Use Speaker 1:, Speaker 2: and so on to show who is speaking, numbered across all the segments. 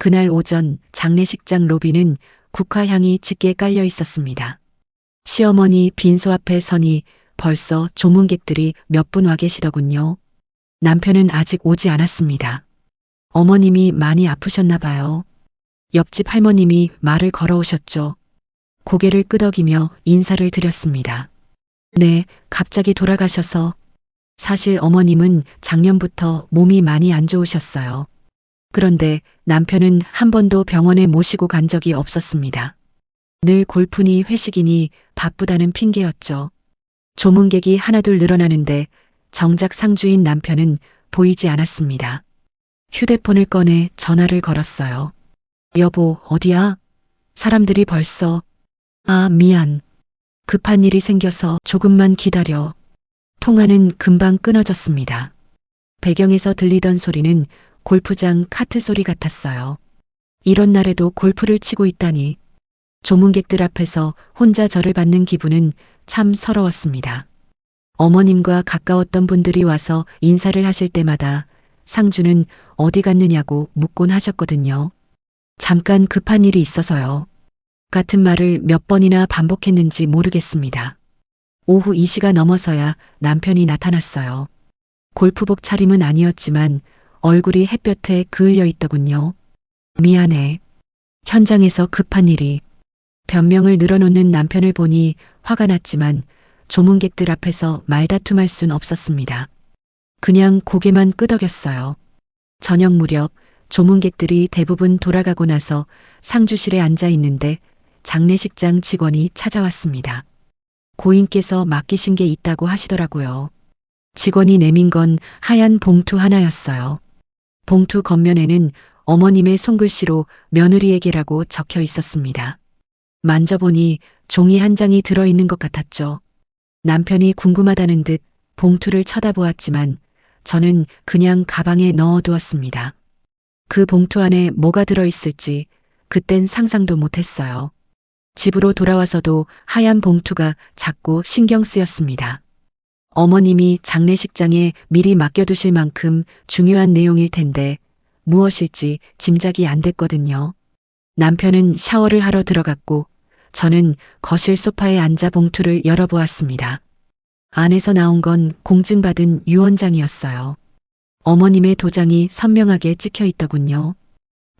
Speaker 1: 그날 오전 장례식장 로비는 국화향이 짙게 깔려 있었습니다. 시어머니 빈소 앞에 서니 벌써 조문객들이 몇 분 와 계시더군요. 남편은 아직 오지 않았습니다. 어머님이 많이 아프셨나 봐요. 옆집 할머님이 말을 걸어오셨죠. 고개를 끄덕이며 인사를 드렸습니다. 네, 갑자기 돌아가셔서. 사실 어머님은 작년부터 몸이 많이 안 좋으셨어요. 그런데 남편은 한 번도 병원에 모시고 간 적이 없었습니다. 늘 골프니 회식이니 바쁘다는 핑계였죠. 조문객이 하나둘 늘어나는데 정작 상주인 남편은 보이지 않았습니다. 휴대폰을 꺼내 전화를 걸었어요. 여보, 어디야? 사람들이 벌써. 아, 미안. 급한 일이 생겨서 조금만 기다려. 통화는 금방 끊어졌습니다. 배경에서 들리던 소리는 골프장 카트 소리 같았어요. 이런 날에도 골프를 치고 있다니. 조문객들 앞에서 혼자 절을 받는 기분은 참 서러웠습니다. 어머님과 가까웠던 분들이 와서 인사를 하실 때마다 상주는 어디 갔느냐고 묻곤 하셨거든요. 잠깐 급한 일이 있어서요. 같은 말을 몇 번이나 반복했는지 모르겠습니다. 오후 2시가 넘어서야 남편이 나타났어요. 골프복 차림은 아니었지만 얼굴이 햇볕에 그을려 있더군요. 미안해. 현장에서 급한 일이. 변명을 늘어놓는 남편을 보니 화가 났지만 조문객들 앞에서 말다툼할 순 없었습니다. 그냥 고개만 끄덕였어요. 저녁 무렵 조문객들이 대부분 돌아가고 나서 상주실에 앉아 있는데 장례식장 직원이 찾아왔습니다. 고인께서 맡기신 게 있다고 하시더라고요. 직원이 내민 건 하얀 봉투 하나였어요. 봉투 겉면에는 어머님의 손글씨로 며느리에게라고 적혀 있었습니다. 만져보니 종이 한 장이 들어있는 것 같았죠. 남편이 궁금하다는 듯 봉투를 쳐다보았지만 저는 그냥 가방에 넣어두었습니다. 그 봉투 안에 뭐가 들어있을지 그땐 상상도 못했어요. 집으로 돌아와서도 하얀 봉투가 자꾸 신경 쓰였습니다. 어머님이 장례식장에 미리 맡겨두실 만큼 중요한 내용일 텐데 무엇일지 짐작이 안 됐거든요. 남편은 샤워를 하러 들어갔고 저는 거실 소파에 앉아 봉투를 열어보았습니다. 안에서 나온 건 공증받은 유언장이었어요. 어머님의 도장이 선명하게 찍혀 있더군요.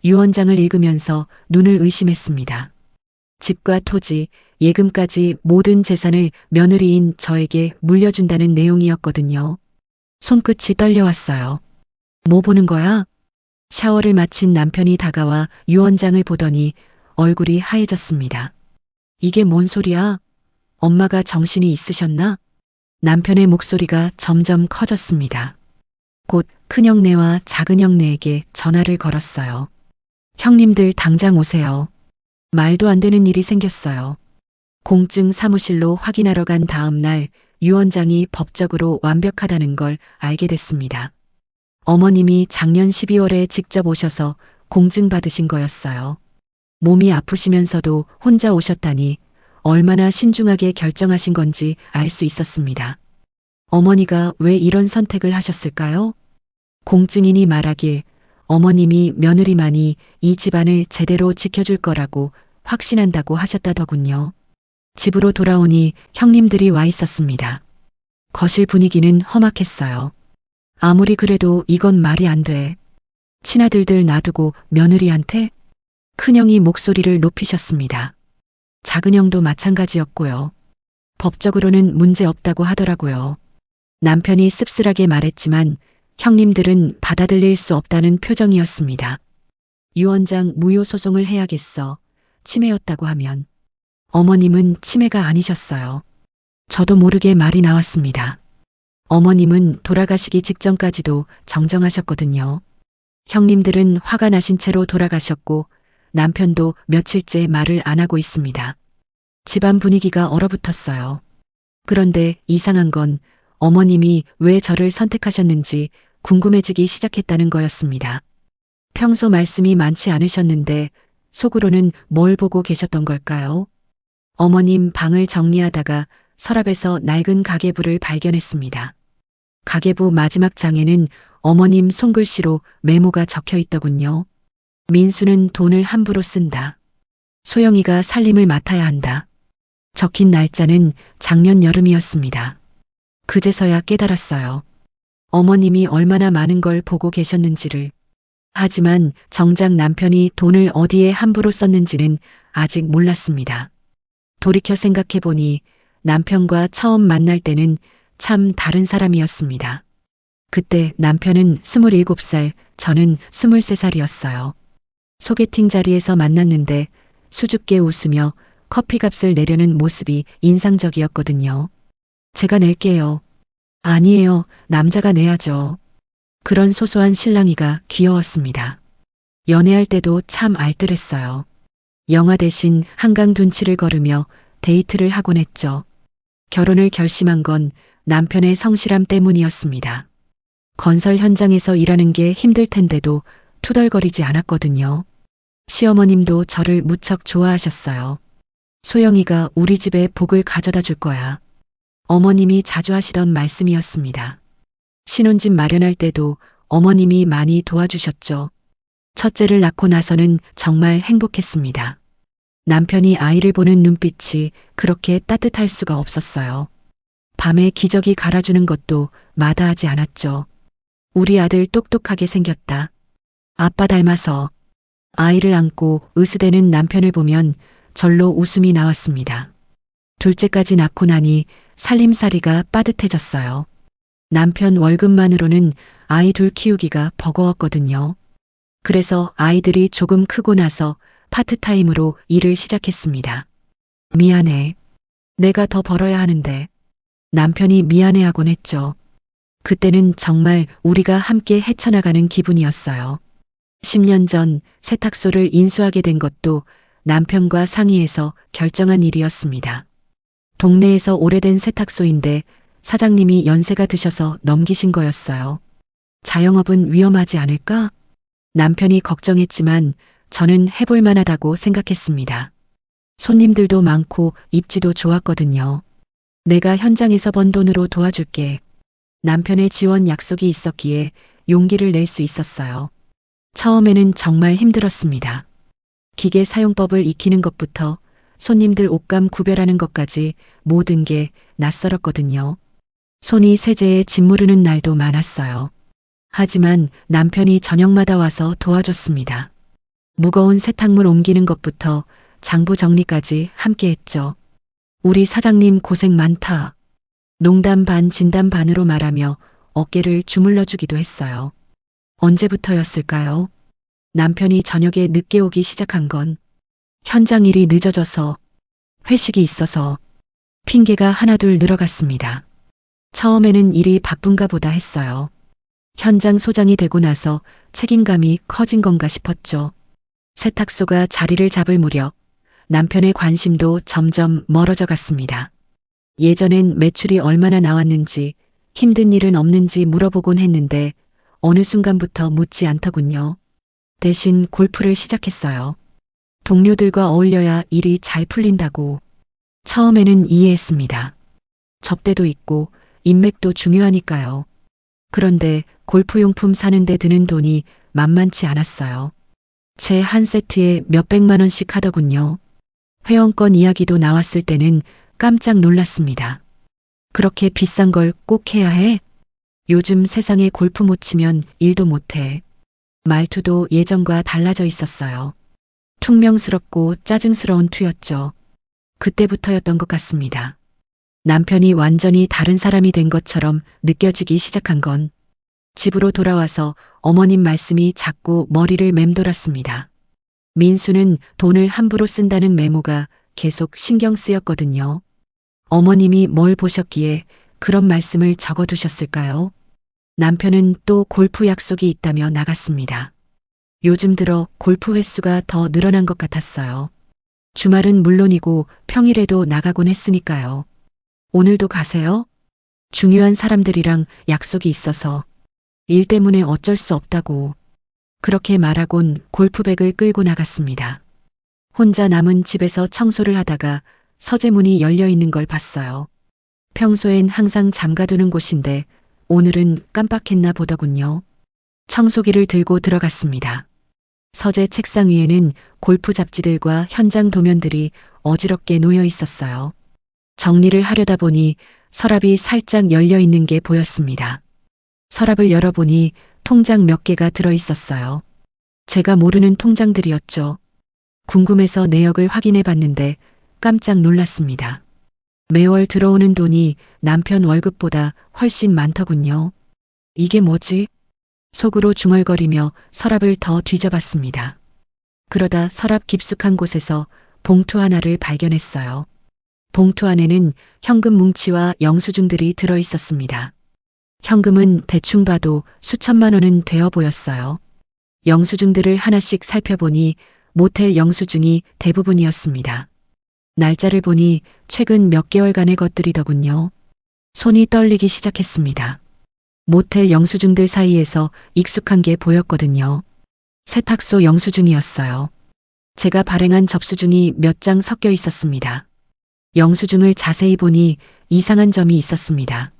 Speaker 1: 유언장을 읽으면서 눈을 의심했습니다. 집과 토지, 예금까지 모든 재산을 며느리인 저에게 물려준다는 내용이었거든요. 손끝이 떨려왔어요. 뭐 보는 거야? 샤워를 마친 남편이 다가와 유언장을 보더니 얼굴이 하얘졌습니다. 이게 뭔 소리야? 엄마가 정신이 있으셨나? 남편의 목소리가 점점 커졌습니다. 곧 큰형네와 작은형네에게 전화를 걸었어요. 형님들 당장 오세요. 말도 안 되는 일이 생겼어요. 공증 사무실로 확인하러 간 다음 날 유언장이 법적으로 완벽하다는 걸 알게 됐습니다. 어머님이 작년 12월에 직접 오셔서 공증 받으신 거였어요. 몸이 아프시면서도 혼자 오셨다니 얼마나 신중하게 결정하신 건지 알 수 있었습니다. 어머니가 왜 이런 선택을 하셨을까요? 공증인이 말하길 어머님이 며느리만이 이 집안을 제대로 지켜줄 거라고 확신한다고 하셨다더군요. 집으로 돌아오니 형님들이 와 있었습니다. 거실 분위기는 험악했어요. 아무리 그래도 이건 말이 안 돼. 친아들들 놔두고 며느리한테? 큰형이 목소리를 높이셨습니다. 작은형도 마찬가지였고요. 법적으로는 문제 없다고 하더라고요. 남편이 씁쓸하게 말했지만 형님들은 받아들일 수 없다는 표정이었습니다. 유언장 무효 소송을 해야겠어. 치매였다고 하면. 어머님은 치매가 아니셨어요. 저도 모르게 말이 나왔습니다. 어머님은 돌아가시기 직전까지도 정정하셨거든요. 형님들은 화가 나신 채로 돌아가셨고 남편도 며칠째 말을 안 하고 있습니다. 집안 분위기가 얼어붙었어요. 그런데 이상한 건 어머님이 왜 저를 선택하셨는지 궁금해지기 시작했다는 거였습니다. 평소 말씀이 많지 않으셨는데 속으로는 뭘 보고 계셨던 걸까요? 어머님 방을 정리하다가 서랍에서 낡은 가계부를 발견했습니다. 가계부 마지막 장에는 어머님 손글씨로 메모가 적혀 있더군요. 민수는 돈을 함부로 쓴다. 소영이가 살림을 맡아야 한다. 적힌 날짜는 작년 여름이었습니다. 그제서야 깨달았어요. 어머님이 얼마나 많은 걸 보고 계셨는지를. 하지만 정작 남편이 돈을 어디에 함부로 썼는지는 아직 몰랐습니다. 돌이켜 생각해보니 남편과 처음 만날 때는 참 다른 사람이었습니다. 그때 남편은 27살, 저는 23살이었어요. 소개팅 자리에서 만났는데 수줍게 웃으며 커피값을 내려는 모습이 인상적이었거든요. 제가 낼게요. 아니에요. 남자가 내야죠. 그런 소소한 실랑이가 귀여웠습니다. 연애할 때도 참 알뜰했어요. 영화 대신 한강 둔치를 걸으며 데이트를 하곤 했죠. 결혼을 결심한 건 남편의 성실함 때문이었습니다. 건설 현장에서 일하는 게 힘들 텐데도 투덜거리지 않았거든요. 시어머님도 저를 무척 좋아하셨어요. 소영이가 우리 집에 복을 가져다 줄 거야. 어머님이 자주 하시던 말씀이었습니다. 신혼집 마련할 때도 어머님이 많이 도와주셨죠. 첫째를 낳고 나서는 정말 행복했습니다. 남편이 아이를 보는 눈빛이 그렇게 따뜻할 수가 없었어요. 밤에 기저귀 갈아주는 것도 마다하지 않았죠. 우리 아들 똑똑하게 생겼다. 아빠 닮아서. 아이를 안고 으스대는 남편을 보면 절로 웃음이 나왔습니다. 둘째까지 낳고 나니 살림살이가 빠듯해졌어요. 남편 월급만으로는 아이 둘 키우기가 버거웠거든요. 그래서 아이들이 조금 크고 나서 파트타임으로 일을 시작했습니다. 미안해. 내가 더 벌어야 하는데. 남편이 미안해하곤 했죠. 그때는 정말 우리가 함께 헤쳐나가는 기분이었어요. 10년 전 세탁소를 인수하게 된 것도 남편과 상의해서 결정한 일이었습니다. 동네에서 오래된 세탁소인데 사장님이 연세가 드셔서 넘기신 거였어요. 자영업은 위험하지 않을까? 남편이 걱정했지만 저는 해볼 만하다고 생각했습니다. 손님들도 많고 입지도 좋았거든요. 내가 현장에서 번 돈으로 도와줄게. 남편의 지원 약속이 있었기에 용기를 낼 수 있었어요. 처음에는 정말 힘들었습니다. 기계 사용법을 익히는 것부터 손님들 옷감 구별하는 것까지 모든 게 낯설었거든요. 손이 세제에 짓무르는 날도 많았어요. 하지만 남편이 저녁마다 와서 도와줬습니다. 무거운 세탁물 옮기는 것부터 장부 정리까지 함께 했죠. 우리 사장님 고생 많다. 농담 반 진담 반으로 말하며 어깨를 주물러 주기도 했어요. 언제부터였을까요? 남편이 저녁에 늦게 오기 시작한 건 현장 일이 늦어져서, 회식이 있어서, 핑계가 하나둘 늘어갔습니다. 처음에는 일이 바쁜가 보다 했어요. 현장 소장이 되고 나서 책임감이 커진 건가 싶었죠. 세탁소가 자리를 잡을 무렵 남편의 관심도 점점 멀어져 갔습니다. 예전엔 매출이 얼마나 나왔는지, 힘든 일은 없는지 물어보곤 했는데 어느 순간부터 묻지 않더군요. 대신 골프를 시작했어요. 동료들과 어울려야 일이 잘 풀린다고. 처음에는 이해했습니다. 접대도 있고 인맥도 중요하니까요. 그런데 골프용품 사는데 드는 돈이 만만치 않았어요. 채 한 세트에 몇백만 원씩 하더군요. 회원권 이야기도 나왔을 때는 깜짝 놀랐습니다. 그렇게 비싼 걸 꼭 해야 해? 요즘 세상에 골프 못 치면 일도 못 해. 말투도 예전과 달라져 있었어요. 퉁명스럽고 짜증스러운 투였죠. 그때부터였던 것 같습니다. 남편이 완전히 다른 사람이 된 것처럼 느껴지기 시작한 건 집으로 돌아와서 어머님 말씀이 자꾸 머리를 맴돌았습니다. 민수는 돈을 함부로 쓴다는 메모가 계속 신경 쓰였거든요. 어머님이 뭘 보셨기에 그런 말씀을 적어두셨을까요? 남편은 또 골프 약속이 있다며 나갔습니다. 요즘 들어 골프 횟수가 더 늘어난 것 같았어요. 주말은 물론이고 평일에도 나가곤 했으니까요. 오늘도 가세요? 중요한 사람들이랑 약속이 있어서. 일 때문에 어쩔 수 없다고. 그렇게 말하곤 골프백을 끌고 나갔습니다. 혼자 남은 집에서 청소를 하다가 서재문이 열려 있는 걸 봤어요. 평소엔 항상 잠가두는 곳인데 오늘은 깜빡했나 보더군요. 청소기를 들고 들어갔습니다. 서재 책상 위에는 골프 잡지들과 현장 도면들이 어지럽게 놓여 있었어요. 정리를 하려다 보니 서랍이 살짝 열려 있는 게 보였습니다. 서랍을 열어보니 통장 몇 개가 들어 있었어요. 제가 모르는 통장들이었죠. 궁금해서 내역을 확인해 봤는데 깜짝 놀랐습니다. 매월 들어오는 돈이 남편 월급보다 훨씬 많더군요. 이게 뭐지? 속으로 중얼거리며 서랍을 더 뒤져봤습니다. 그러다 서랍 깊숙한 곳에서 봉투 하나를 발견했어요. 봉투 안에는 현금 뭉치와 영수증들이 들어 있었습니다. 현금은 대충 봐도 수천만 원은 되어 보였어요. 영수증들을 하나씩 살펴보니 모텔 영수증이 대부분이었습니다. 날짜를 보니 최근 몇 개월간의 것들이더군요. 손이 떨리기 시작했습니다. 모텔 영수증들 사이에서 익숙한 게 보였거든요. 세탁소 영수증이었어요. 제가 발행한 접수증이 몇 장 섞여 있었습니다. 영수증을 자세히 보니 이상한 점이 있었습니다.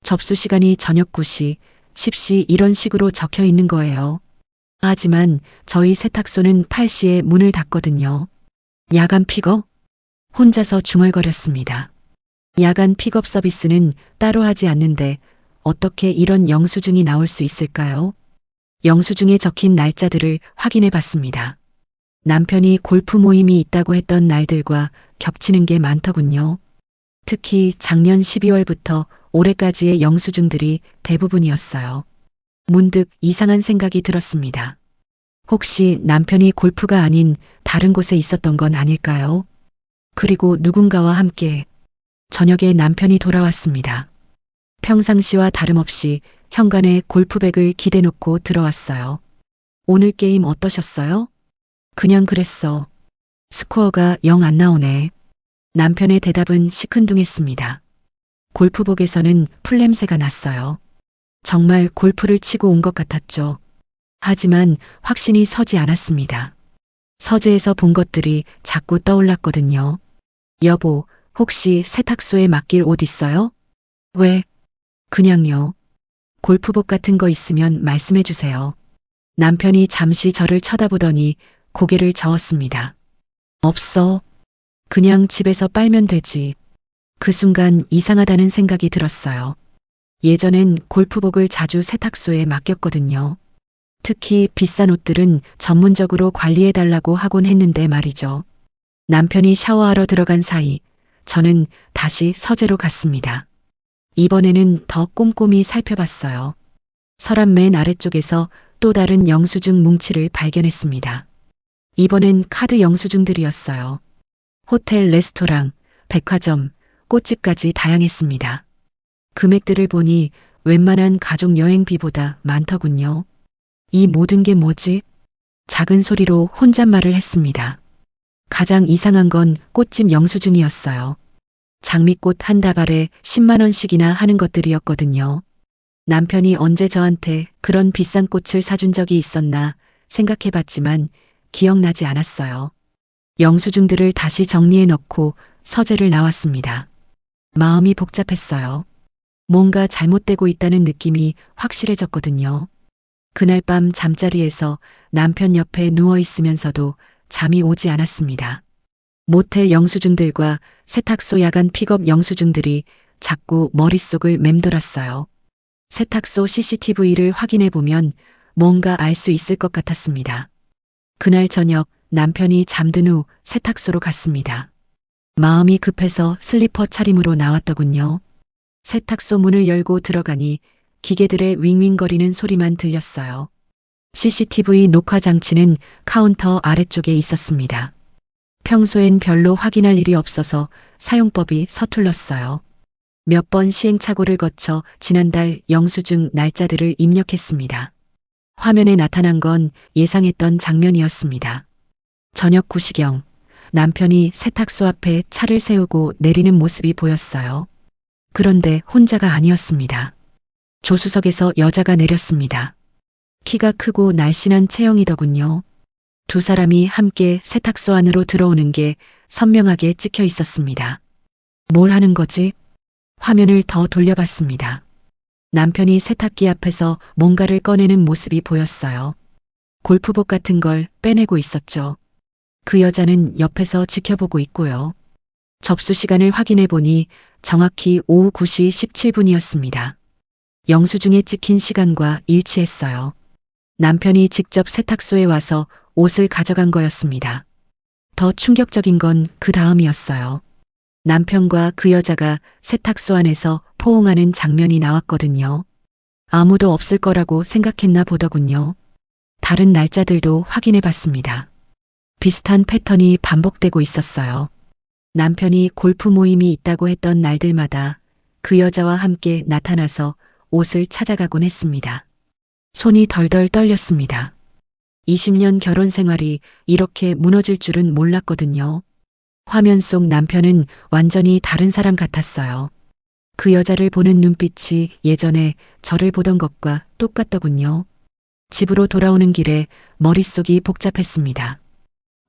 Speaker 1: 접수 시간이 저녁 9시, 10시 이런 식으로 적혀 있는 거예요. 하지만 저희 세탁소는 8시에 문을 닫거든요. 야간 픽업? 혼자서 중얼거렸습니다. 야간 픽업 서비스는 따로 하지 않는데 어떻게 이런 영수증이 나올 수 있을까요? 영수증에 적힌 날짜들을 확인해 봤습니다. 남편이 골프 모임이 있다고 했던 날들과 겹치는 게 많더군요. 특히 작년 12월부터 올해까지의 영수증들이 대부분이었어요. 문득 이상한 생각이 들었습니다. 혹시 남편이 골프가 아닌 다른 곳에 있었던 건 아닐까요? 그리고 누군가와 함께 저녁에 남편이 돌아왔습니다. 평상시와 다름없이 현관에 골프백을 기대놓고 들어왔어요. 오늘 게임 어떠셨어요? 그냥 그랬어. 스코어가 영 안 나오네. 남편의 대답은 시큰둥했습니다. 골프복에서는 풀냄새가 났어요. 정말 골프를 치고 온 것 같았죠. 하지만 확신이 서지 않았습니다. 서재에서 본 것들이 자꾸 떠올랐거든요. 여보, 혹시 세탁소에 맡길 옷 있어요? 왜? 그냥요. 골프복 같은 거 있으면 말씀해 주세요. 남편이 잠시 저를 쳐다보더니 고개를 저었습니다. 없어. 그냥 집에서 빨면 되지. 그 순간 이상하다는 생각이 들었어요. 예전엔 골프복을 자주 세탁소에 맡겼거든요. 특히 비싼 옷들은 전문적으로 관리해달라고 하곤 했는데 말이죠. 남편이 샤워하러 들어간 사이 저는 다시 서재로 갔습니다. 이번에는 더 꼼꼼히 살펴봤어요. 서랍 맨 아래쪽에서 또 다른 영수증 뭉치를 발견했습니다. 이번엔 카드 영수증들이었어요. 호텔, 레스토랑, 백화점, 꽃집까지 다양했습니다. 금액들을 보니 웬만한 가족 여행비보다 많더군요. 이 모든 게 뭐지? 작은 소리로 혼잣말을 했습니다. 가장 이상한 건 꽃집 영수증이었어요. 장미꽃 한 다발에 10만 원씩이나 하는 것들이었거든요. 남편이 언제 저한테 그런 비싼 꽃을 사준 적이 있었나 생각해봤지만 기억나지 않았어요. 영수증들을 다시 정리해 넣고 서재를 나왔습니다. 마음이 복잡했어요. 뭔가 잘못되고 있다는 느낌이 확실해졌거든요. 그날 밤 잠자리에서 남편 옆에 누워 있으면서도 잠이 오지 않았습니다. 모텔 영수증들과 세탁소 야간 픽업 영수증들이 자꾸 머릿속을 맴돌았어요. 세탁소 CCTV를 확인해 보면 뭔가 알 수 있을 것 같았습니다. 그날 저녁 남편이 잠든 후 세탁소로 갔습니다. 마음이 급해서 슬리퍼 차림으로 나왔더군요. 세탁소 문을 열고 들어가니 기계들의 윙윙거리는 소리만 들렸어요. CCTV 녹화 장치는 카운터 아래쪽에 있었습니다. 평소엔 별로 확인할 일이 없어서 사용법이 서툴렀어요. 몇 번 시행착오를 거쳐 지난달 영수증 날짜들을 입력했습니다. 화면에 나타난 건 예상했던 장면이었습니다. 저녁 9시경 남편이 세탁소 앞에 차를 세우고 내리는 모습이 보였어요. 그런데 혼자가 아니었습니다. 조수석에서 여자가 내렸습니다. 키가 크고 날씬한 체형이더군요. 두 사람이 함께 세탁소 안으로 들어오는 게 선명하게 찍혀 있었습니다. 뭘 하는 거지? 화면을 더 돌려봤습니다. 남편이 세탁기 앞에서 뭔가를 꺼내는 모습이 보였어요. 골프복 같은 걸 빼내고 있었죠. 그 여자는 옆에서 지켜보고 있고요. 접수 시간을 확인해 보니 정확히 오후 9시 17분이었습니다. 영수증에 찍힌 시간과 일치했어요. 남편이 직접 세탁소에 와서 옷을 가져간 거였습니다. 더 충격적인 건 그 다음이었어요. 남편과 그 여자가 세탁소 안에서 포옹하는 장면이 나왔거든요. 아무도 없을 거라고 생각했나 보더군요. 다른 날짜들도 확인해 봤습니다. 비슷한 패턴이 반복되고 있었어요. 남편이 골프 모임이 있다고 했던 날들마다 그 여자와 함께 나타나서 옷을 찾아가곤 했습니다. 손이 덜덜 떨렸습니다. 20년 결혼 생활이 이렇게 무너질 줄은 몰랐거든요. 화면 속 남편은 완전히 다른 사람 같았어요. 그 여자를 보는 눈빛이 예전에 저를 보던 것과 똑같더군요. 집으로 돌아오는 길에 머릿속이 복잡했습니다.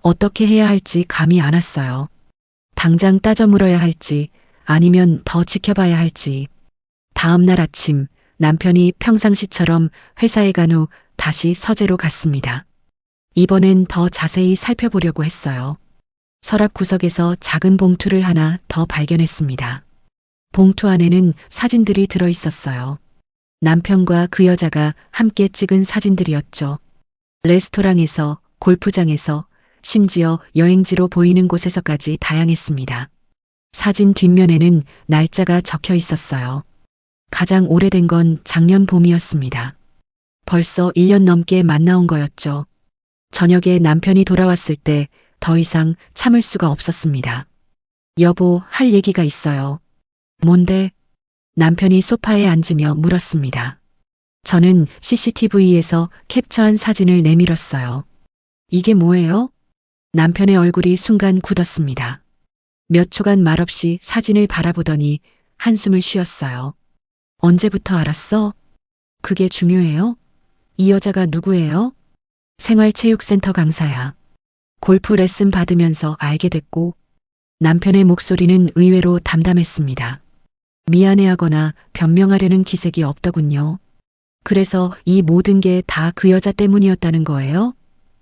Speaker 1: 어떻게 해야 할지 감이 안 왔어요. 당장 따져 물어야 할지 아니면 더 지켜봐야 할지. 다음 날 아침 남편이 평상시처럼 회사에 간 후 다시 서재로 갔습니다. 이번엔 더 자세히 살펴보려고 했어요. 서랍 구석에서 작은 봉투를 하나 더 발견했습니다. 봉투 안에는 사진들이 들어 있었어요. 남편과 그 여자가 함께 찍은 사진들이었죠. 레스토랑에서, 골프장에서, 심지어 여행지로 보이는 곳에서까지 다양했습니다. 사진 뒷면에는 날짜가 적혀 있었어요. 가장 오래된 건 작년 봄이었습니다. 벌써 1년 넘게 만나온 거였죠. 저녁에 남편이 돌아왔을 때 더 이상 참을 수가 없었습니다. 여보, 할 얘기가 있어요. 뭔데? 남편이 소파에 앉으며 물었습니다. 저는 CCTV에서 캡처한 사진을 내밀었어요. 이게 뭐예요? 남편의 얼굴이 순간 굳었습니다. 몇 초간 말없이 사진을 바라보더니 한숨을 쉬었어요. 언제부터 알았어? 그게 중요해요? 이 여자가 누구예요? 생활체육센터 강사야. 골프 레슨 받으면서 알게 됐고, 남편의 목소리는 의외로 담담했습니다. 미안해하거나 변명하려는 기색이 없더군요. 그래서 이 모든 게 다 그 여자 때문이었다는 거예요?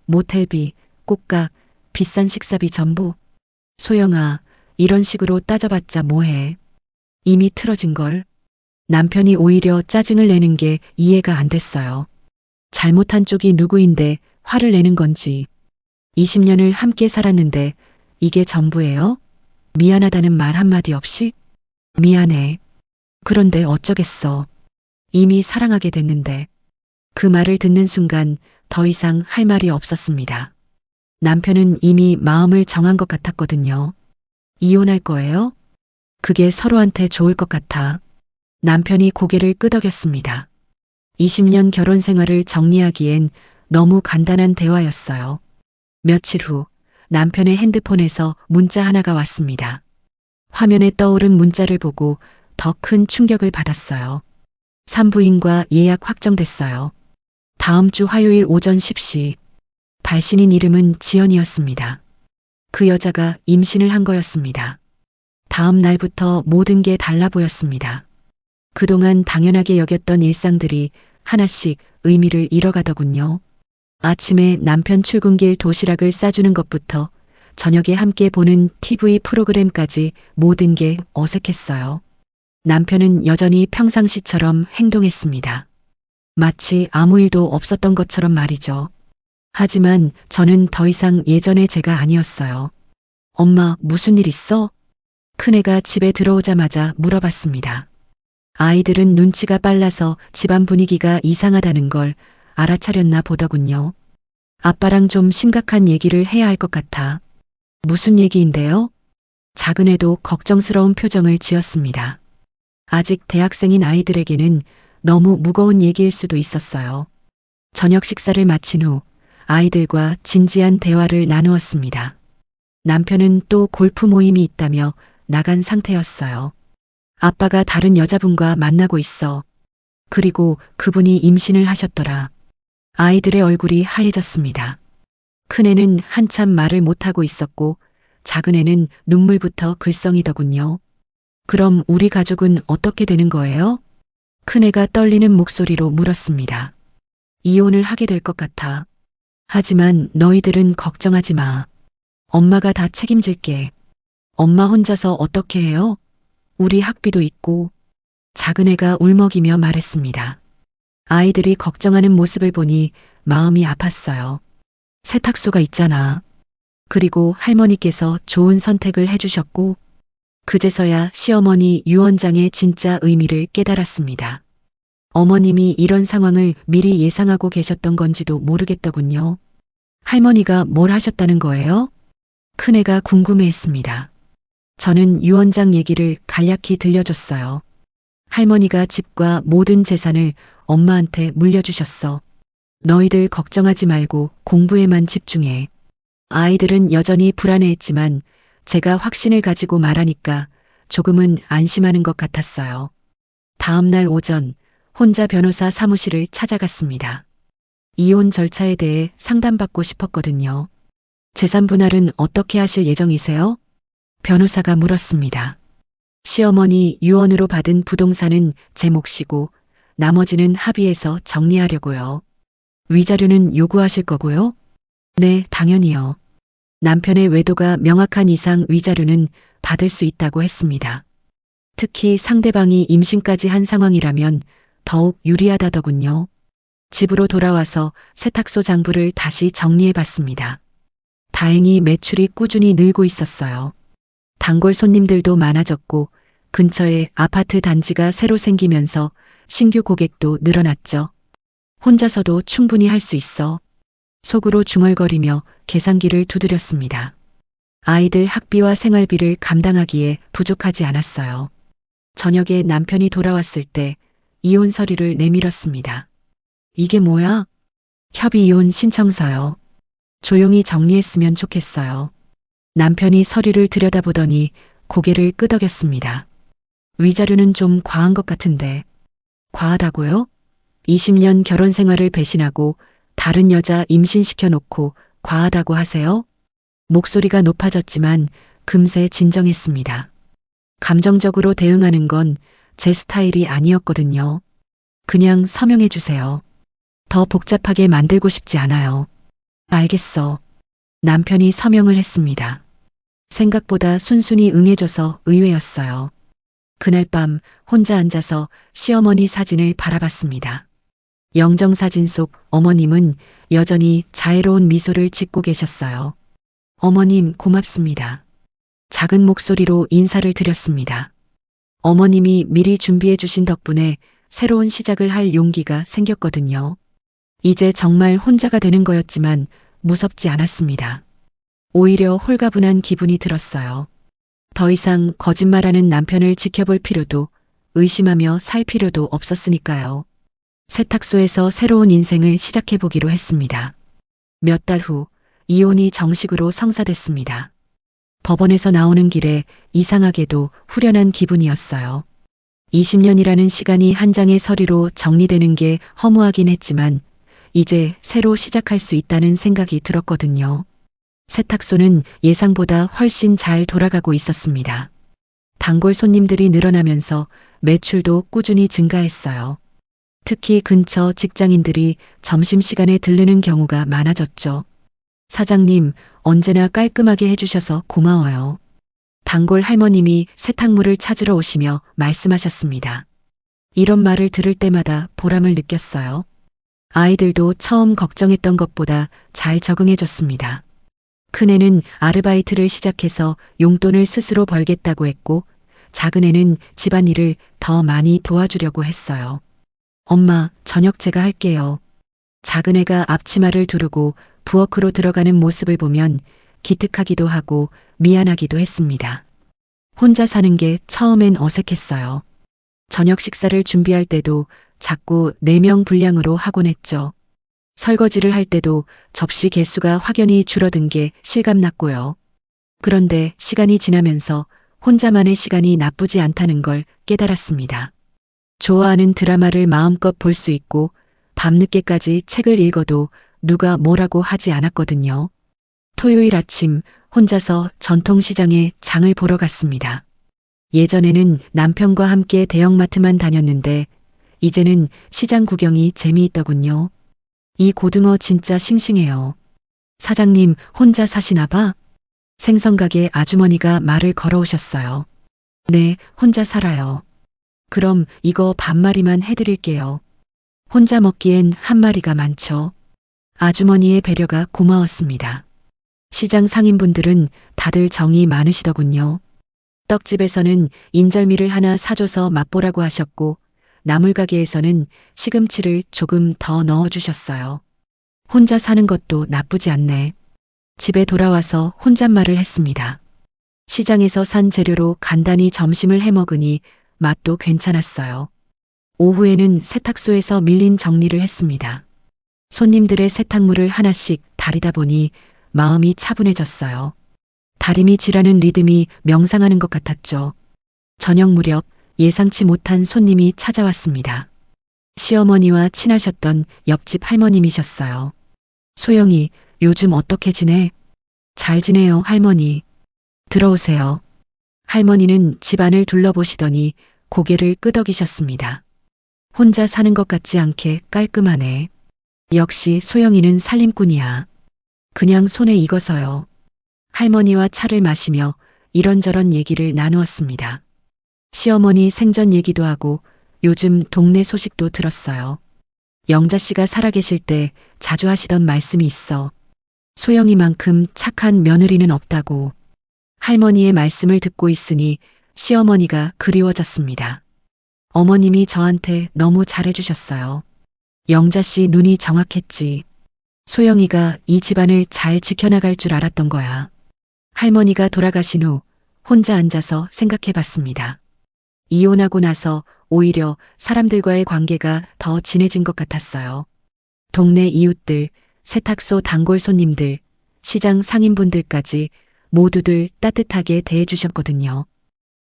Speaker 1: 모텔비, 꽃값, 비싼 식사비 전부. 소영아, 이런 식으로 따져봤자 뭐해. 이미 틀어진 걸. 남편이 오히려 짜증을 내는 게 이해가 안 됐어요. 잘못한 쪽이 누구인데 화를 내는 건지. 20년을 함께 살았는데 이게 전부예요? 미안하다는 말 한마디 없이? 미안해. 그런데 어쩌겠어. 이미 사랑하게 됐는데. 그 말을 듣는 순간 더 이상 할 말이 없었습니다. 남편은 이미 마음을 정한 것 같았거든요. 이혼할 거예요? 그게 서로한테 좋을 것 같아. 남편이 고개를 끄덕였습니다. 20년 결혼 생활을 정리하기엔 너무 간단한 대화였어요. 며칠 후 남편의 핸드폰에서 문자 하나가 왔습니다. 화면에 떠오른 문자를 보고 더 큰 충격을 받았어요. 산부인과 예약 확정됐어요. 다음 주 화요일 오전 10시. 발신인 이름은 지연이었습니다. 그 여자가 임신을 한 거였습니다. 다음 날부터 모든 게 달라 보였습니다. 그동안 당연하게 여겼던 일상들이 하나씩 의미를 잃어가더군요. 아침에 남편 출근길 도시락을 싸주는 것부터 저녁에 함께 보는 TV 프로그램까지 모든 게 어색했어요. 남편은 여전히 평상시처럼 행동했습니다. 마치 아무 일도 없었던 것처럼 말이죠. 하지만 저는 더 이상 예전의 제가 아니었어요. 엄마, 무슨 일 있어? 큰애가 집에 들어오자마자 물어봤습니다. 아이들은 눈치가 빨라서 집안 분위기가 이상하다는 걸 알아차렸나 보더군요. 아빠랑 좀 심각한 얘기를 해야 할 것 같아. 무슨 얘기인데요? 작은 애도 걱정스러운 표정을 지었습니다. 아직 대학생인 아이들에게는 너무 무거운 얘기일 수도 있었어요. 저녁 식사를 마친 후 아이들과 진지한 대화를 나누었습니다. 남편은 또 골프 모임이 있다며 나간 상태였어요. 아빠가 다른 여자분과 만나고 있어. 그리고 그분이 임신을 하셨더라. 아이들의 얼굴이 하얘졌습니다. 큰애는 한참 말을 못하고 있었고 작은애는 눈물부터 글썽이더군요. 그럼 우리 가족은 어떻게 되는 거예요? 큰애가 떨리는 목소리로 물었습니다. 이혼을 하게 될 것 같아. 하지만 너희들은 걱정하지 마. 엄마가 다 책임질게. 엄마 혼자서 어떻게 해요? 우리 학비도 있고. 작은 애가 울먹이며 말했습니다. 아이들이 걱정하는 모습을 보니 마음이 아팠어요. 세탁소가 있잖아. 그리고 할머니께서 좋은 선택을 해주셨고, 그제서야 시어머니 유언장의 진짜 의미를 깨달았습니다. 어머님이 이런 상황을 미리 예상하고 계셨던 건지도 모르겠더군요. 할머니가 뭘 하셨다는 거예요? 큰애가 궁금해했습니다. 저는 유언장 얘기를 간략히 들려줬어요. 할머니가 집과 모든 재산을 엄마한테 물려주셨어. 너희들 걱정하지 말고 공부에만 집중해. 아이들은 여전히 불안해했지만 제가 확신을 가지고 말하니까 조금은 안심하는 것 같았어요. 다음 날 오전 혼자 변호사 사무실을 찾아갔습니다. 이혼 절차에 대해 상담받고 싶었거든요. 재산 분할은 어떻게 하실 예정이세요? 변호사가 물었습니다. 시어머니 유언으로 받은 부동산은 제 몫이고 나머지는 합의해서 정리하려고요. 위자료는 요구하실 거고요? 네, 당연히요. 남편의 외도가 명확한 이상 위자료는 받을 수 있다고 했습니다. 특히 상대방이 임신까지 한 상황이라면 더욱 유리하다더군요. 집으로 돌아와서 세탁소 장부를 다시 정리해 봤습니다. 다행히 매출이 꾸준히 늘고 있었어요. 단골 손님들도 많아졌고 근처에 아파트 단지가 새로 생기면서 신규 고객도 늘어났죠. 혼자서도 충분히 할 수 있어. 속으로 중얼거리며 계산기를 두드렸습니다. 아이들 학비와 생활비를 감당하기에 부족하지 않았어요. 저녁에 남편이 돌아왔을 때 이혼 서류를 내밀었습니다. 이게 뭐야? 협의 이혼 신청서요. 조용히 정리했으면 좋겠어요. 남편이 서류를 들여다보더니 고개를 끄덕였습니다. 위자료는 좀 과한 것 같은데. 과하다고요? 20년 결혼 생활을 배신하고 다른 여자 임신시켜 놓고 과하다고 하세요? 목소리가 높아졌지만 금세 진정했습니다. 감정적으로 대응하는 건 제 스타일이 아니었거든요. 그냥 서명해 주세요. 더 복잡하게 만들고 싶지 않아요. 알겠어. 남편이 서명을 했습니다. 생각보다 순순히 응해줘서 의외였어요. 그날 밤 혼자 앉아서 시어머니 사진을 바라봤습니다. 영정사진 속 어머님은 여전히 자애로운 미소를 짓고 계셨어요. 어머님 고맙습니다. 작은 목소리로 인사를 드렸습니다. 어머님이 미리 준비해 주신 덕분에 새로운 시작을 할 용기가 생겼거든요. 이제 정말 혼자가 되는 거였지만 무섭지 않았습니다. 오히려 홀가분한 기분이 들었어요. 더 이상 거짓말하는 남편을 지켜볼 필요도 의심하며 살 필요도 없었으니까요. 세탁소에서 새로운 인생을 시작해보기로 했습니다. 몇 달 후 이혼이 정식으로 성사됐습니다. 법원에서 나오는 길에 이상하게도 후련한 기분이었어요. 20년이라는 시간이 한 장의 서류로 정리되는 게 허무하긴 했지만 이제 새로 시작할 수 있다는 생각이 들었거든요. 세탁소는 예상보다 훨씬 잘 돌아가고 있었습니다. 단골 손님들이 늘어나면서 매출도 꾸준히 증가했어요. 특히 근처 직장인들이 점심시간에 들르는 경우가 많아졌죠. 사장님, 언제나 깔끔하게 해주셔서 고마워요. 단골 할머님이 세탁물을 찾으러 오시며 말씀하셨습니다. 이런 말을 들을 때마다 보람을 느꼈어요. 아이들도 처음 걱정했던 것보다 잘 적응해줬습니다. 큰애는 아르바이트를 시작해서 용돈을 스스로 벌겠다고 했고, 작은애는 집안일을 더 많이 도와주려고 했어요. 엄마, 저녁 제가 할게요. 작은애가 앞치마를 두르고 부엌으로 들어가는 모습을 보면 기특하기도 하고 미안하기도 했습니다. 혼자 사는 게 처음엔 어색했어요. 저녁 식사를 준비할 때도 자꾸 4명 분량으로 하곤 했죠. 설거지를 할 때도 접시 개수가 확연히 줄어든 게 실감났고요. 그런데 시간이 지나면서 혼자만의 시간이 나쁘지 않다는 걸 깨달았습니다. 좋아하는 드라마를 마음껏 볼 수 있고 밤늦게까지 책을 읽어도 누가 뭐라고 하지 않았거든요. 토요일 아침 혼자서 전통시장에 장을 보러 갔습니다. 예전에는 남편과 함께 대형마트만 다녔는데 이제는 시장 구경이 재미있더군요. 이 고등어 진짜 싱싱해요. 사장님 혼자 사시나 봐? 생선가게 아주머니가 말을 걸어오셨어요. 네, 혼자 살아요. 그럼 이거 반마리만 해드릴게요. 혼자 먹기엔 한 마리가 많죠. 아주머니의 배려가 고마웠습니다. 시장 상인분들은 다들 정이 많으시더군요. 떡집에서는 인절미를 하나 사줘서 맛보라고 하셨고, 나물가게에서는 시금치를 조금 더 넣어주셨어요. 혼자 사는 것도 나쁘지 않네. 집에 돌아와서 혼잣말을 했습니다. 시장에서 산 재료로 간단히 점심을 해 먹으니 맛도 괜찮았어요. 오후에는 세탁소에서 밀린 정리를 했습니다. 손님들의 세탁물을 하나씩 다리다 보니 마음이 차분해졌어요. 다림이 지라는 리듬이 명상하는 것 같았죠. 저녁 무렵 예상치 못한 손님이 찾아왔습니다. 시어머니와 친하셨던 옆집 할머님이셨어요. 소영이, 요즘 어떻게 지내? 잘 지내요, 할머니. 들어오세요. 할머니는 집안을 둘러보시더니 고개를 끄덕이셨습니다. 혼자 사는 것 같지 않게 깔끔하네. 역시 소영이는 살림꾼이야. 그냥 손에 익어서요. 할머니와 차를 마시며 이런저런 얘기를 나누었습니다. 시어머니 생전 얘기도 하고 요즘 동네 소식도 들었어요. 영자 씨가 살아계실 때 자주 하시던 말씀이 있어. 소영이만큼 착한 며느리는 없다고. 할머니의 말씀을 듣고 있으니 시어머니가 그리워졌습니다. 어머님이 저한테 너무 잘해주셨어요. 영자 씨 눈이 정확했지. 소영이가 이 집안을 잘 지켜나갈 줄 알았던 거야. 할머니가 돌아가신 후 혼자 앉아서 생각해 봤습니다. 이혼하고 나서 오히려 사람들과의 관계가 더 진해진 것 같았어요. 동네 이웃들, 세탁소 단골 손님들, 시장 상인분들까지 모두들 따뜻하게 대해주셨거든요.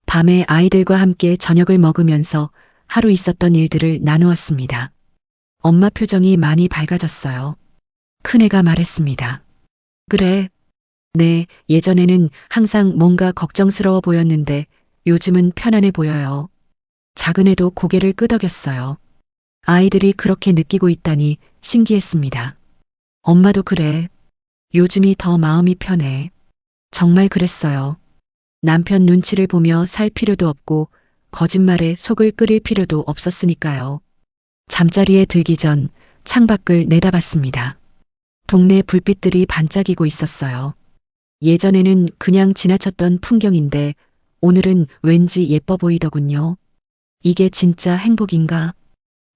Speaker 1: 밤에 아이들과 함께 저녁을 먹으면서 하루 있었던 일들을 나누었습니다. 엄마 표정이 많이 밝아졌어요. 큰애가 말했습니다. 그래. 네, 예전에는 항상 뭔가 걱정스러워 보였는데 요즘은 편안해 보여요. 작은애도 고개를 끄덕였어요. 아이들이 그렇게 느끼고 있다니 신기했습니다. 엄마도 그래. 요즘이 더 마음이 편해. 정말 그랬어요. 남편 눈치를 보며 살 필요도 없고 거짓말에 속을 끓일 필요도 없었으니까요. 잠자리에 들기 전 창밖을 내다봤습니다. 동네 불빛들이 반짝이고 있었어요. 예전에는 그냥 지나쳤던 풍경인데 오늘은 왠지 예뻐 보이더군요. 이게 진짜 행복인가?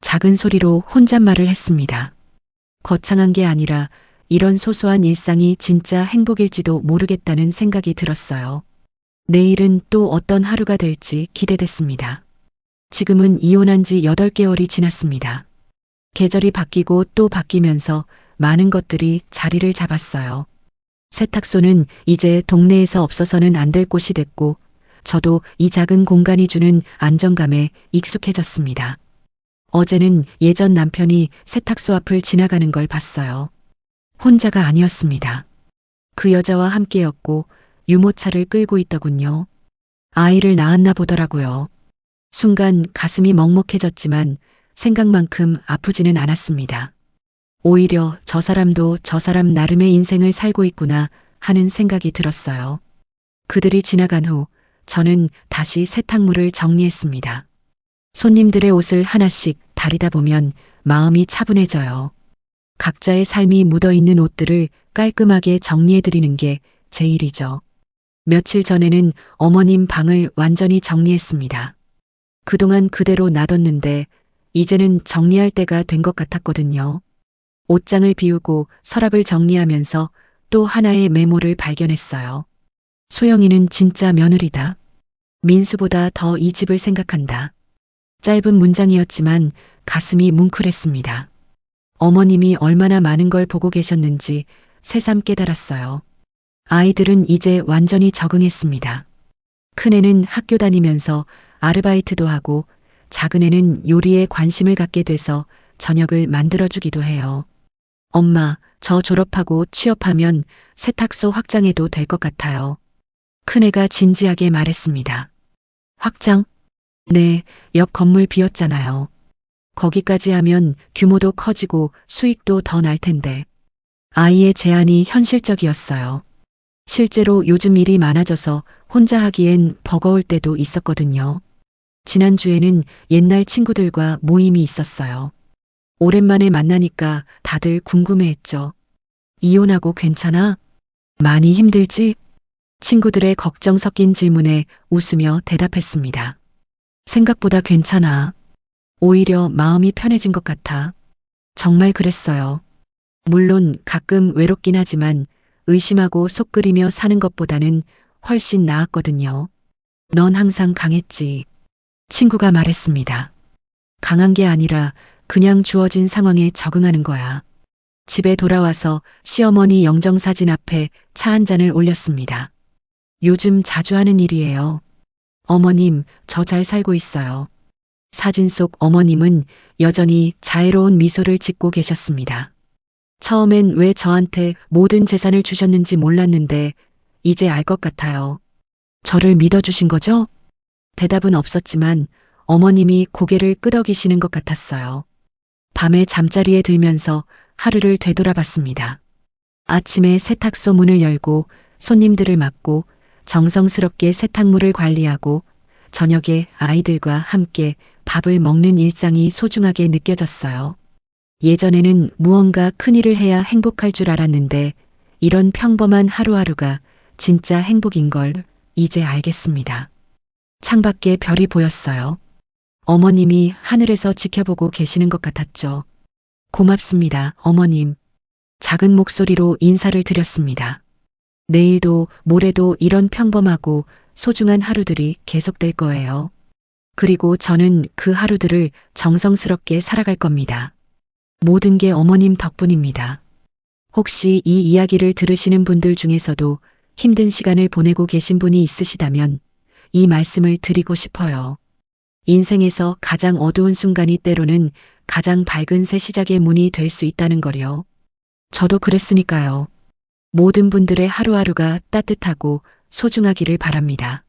Speaker 1: 작은 소리로 혼잣말을 했습니다. 거창한 게 아니라 이런 소소한 일상이 진짜 행복일지도 모르겠다는 생각이 들었어요. 내일은 또 어떤 하루가 될지 기대됐습니다. 지금은 이혼한 지 8개월이 지났습니다. 계절이 바뀌고 또 바뀌면서 많은 것들이 자리를 잡았어요. 세탁소는 이제 동네에서 없어서는 안 될 곳이 됐고 저도 이 작은 공간이 주는 안정감에 익숙해졌습니다. 어제는 예전 남편이 세탁소 앞을 지나가는 걸 봤어요. 혼자가 아니었습니다. 그 여자와 함께였고 유모차를 끌고 있더군요. 아이를 낳았나 보더라고요. 순간 가슴이 먹먹해졌지만 생각만큼 아프지는 않았습니다. 오히려 저 사람도 저 사람 나름의 인생을 살고 있구나 하는 생각이 들었어요. 그들이 지나간 후 저는 다시 세탁물을 정리했습니다. 손님들의 옷을 하나씩 다리다 보면 마음이 차분해져요. 각자의 삶이 묻어있는 옷들을 깔끔하게 정리해드리는 게 제 일이죠. 며칠 전에는 어머님 방을 완전히 정리했습니다. 그동안 그대로 놔뒀는데 이제는 정리할 때가 된 것 같았거든요. 옷장을 비우고 서랍을 정리하면서 또 하나의 메모를 발견했어요. 소영이는 진짜 며느리다. 민수보다 더 이 집을 생각한다. 짧은 문장이었지만 가슴이 뭉클했습니다. 어머님이 얼마나 많은 걸 보고 계셨는지 새삼 깨달았어요. 아이들은 이제 완전히 적응했습니다. 큰애는 학교 다니면서 아르바이트도 하고 작은애는 요리에 관심을 갖게 돼서 저녁을 만들어주기도 해요. 엄마, 저 졸업하고 취업하면 세탁소 확장해도 될 것 같아요. 큰애가 진지하게 말했습니다. 확장? 네, 옆 건물 비었잖아요. 거기까지 하면 규모도 커지고 수익도 더 날 텐데. 아이의 제안이 현실적이었어요. 실제로 요즘 일이 많아져서 혼자 하기엔 버거울 때도 있었거든요. 지난주에는 옛날 친구들과 모임이 있었어요. 오랜만에 만나니까 다들 궁금해했죠. 이혼하고 괜찮아? 많이 힘들지? 친구들의 걱정 섞인 질문에 웃으며 대답했습니다. 생각보다 괜찮아. 오히려 마음이 편해진 것 같아. 정말 그랬어요. 물론 가끔 외롭긴 하지만 의심하고 속 끓이며 사는 것보다는 훨씬 나았거든요. 넌 항상 강했지. 친구가 말했습니다. 강한 게 아니라 그냥 주어진 상황에 적응하는 거야. 집에 돌아와서 시어머니 영정사진 앞에 차 한 잔을 올렸습니다. 요즘 자주 하는 일이에요. 어머님, 저 잘 살고 있어요. 사진 속 어머님은 여전히 자애로운 미소를 짓고 계셨습니다. 처음엔 왜 저한테 모든 재산을 주셨는지 몰랐는데 이제 알 것 같아요. 저를 믿어주신 거죠? 대답은 없었지만 어머님이 고개를 끄덕이시는 것 같았어요. 밤에 잠자리에 들면서 하루를 되돌아봤습니다. 아침에 세탁소 문을 열고 손님들을 맞고 정성스럽게 세탁물을 관리하고 저녁에 아이들과 함께 밥을 먹는 일상이 소중하게 느껴졌어요. 예전에는 무언가 큰일을 해야 행복할 줄 알았는데 이런 평범한 하루하루가 진짜 행복인 걸 이제 알겠습니다. 창밖에 별이 보였어요. 어머님이 하늘에서 지켜보고 계시는 것 같았죠. 고맙습니다, 어머님. 작은 목소리로 인사를 드렸습니다. 내일도 모레도 이런 평범하고 소중한 하루들이 계속될 거예요. 그리고 저는 그 하루들을 정성스럽게 살아갈 겁니다. 모든 게 어머님 덕분입니다. 혹시 이 이야기를 들으시는 분들 중에서도 힘든 시간을 보내고 계신 분이 있으시다면 이 말씀을 드리고 싶어요. 인생에서 가장 어두운 순간이 때로는 가장 밝은 새 시작의 문이 될 수 있다는 거요. 저도 그랬으니까요. 모든 분들의 하루하루가 따뜻하고 소중하기를 바랍니다.